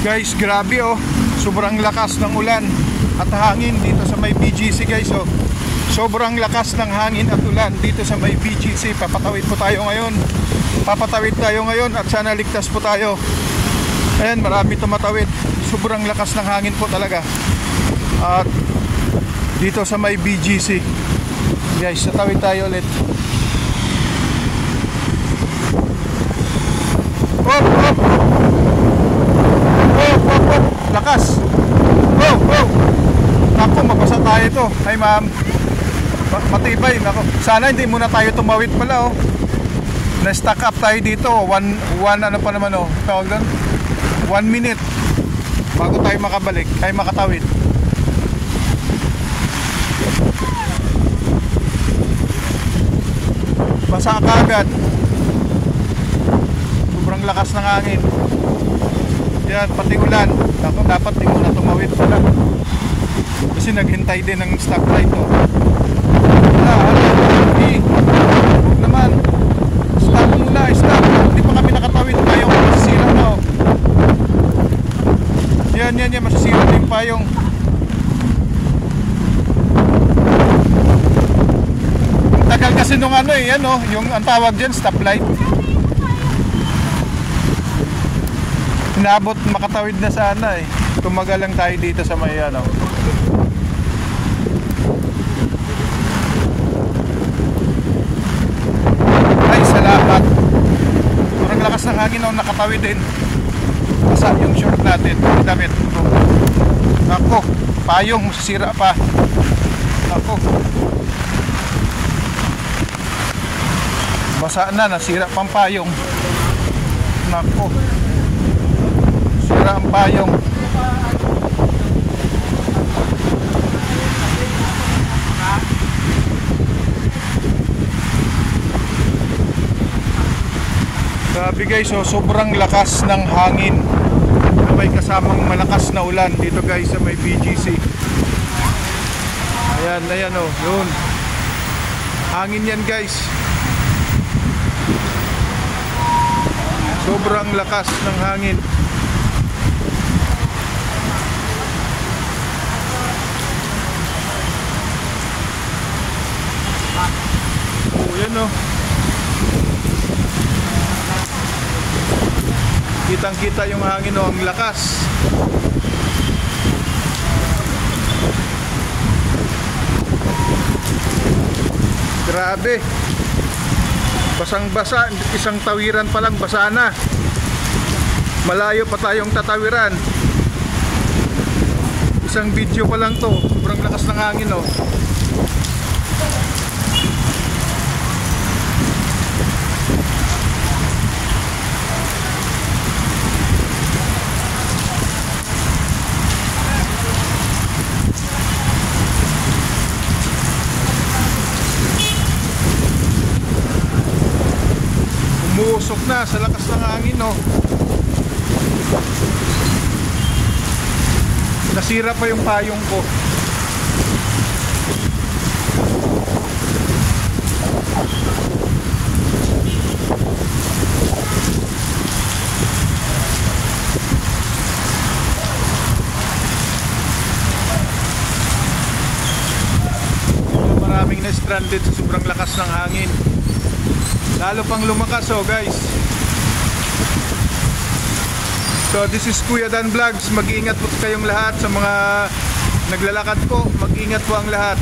Guys, grabe oh. Sobrang lakas ng ulan at hangin dito sa may BGC guys oh. Sobrang lakas ng hangin at ulan dito sa may BGC. Papatawid tayo ngayon at sana ligtas po tayo. Ayan, marami tumatawid. Sobrang lakas ng hangin po talaga. At dito sa may BGC. Guys, tatawid tayo ulit. Hop, hop. Hop, hop, hop. Lakas. Hop, hop. Naku, mabasa tayo ito. Ay ma'am, matibay. Naku, sana hindi muna tayo tumawid pala oh. Na-stack up tayo dito. One ano pa naman oh. Tawag doon? 1 minute bago tayo makabalik ay makatawid. Basa ka agad. Sobrang lakas ng hangin. Yan, pati ulan. Dapat di muna tumawid pala. Kasi naghintay din ng stoplight oh. Huwag naman. Stop muna, stop. Hindi pa kami nakatawid. Payong masisira na oh. Yan, masisira na yung payong. Ang tagal kasi nung ano eh, yan oh. Yung ang tawag dyan, stoplight. Inabot, makatawid na sana eh. Tumagal lang tayo dito sa may ano. Ay, salamat. Sobrang lakas ng hangin oh, nakatawid din. Basa yung short natin, damit. Ako, payong masisira pa. Ako. Basa na, nasira pang payong. Nako. Sira ang payong. Grabe guys, oh, sobrang lakas ng hangin. May kasamang malakas na ulan dito guys sa may BGC. Ayan oh, yun. Hangin yan guys. Sobrang lakas ng hangin. Oh, yan oh. Kitang-kita yung hangin oh, ang lakas. Grabe. Basang-basa, isang tawiran pa lang basa na. Malayo pa tayong tatawiran. Isang video pa lang to. Sobrang lakas ng hangin oh. Umuusok na sa lakas ng hangin oh. Nasira pa yung payong ko. Maraming na-stranded sa sobrang lakas ng hangin. Lalo pang lumakas oh guys. So this is Kuya Dan Vlogs. Mag-iingat po kayong lahat sa mga naglalakad po. Mag-iingat po ang lahat.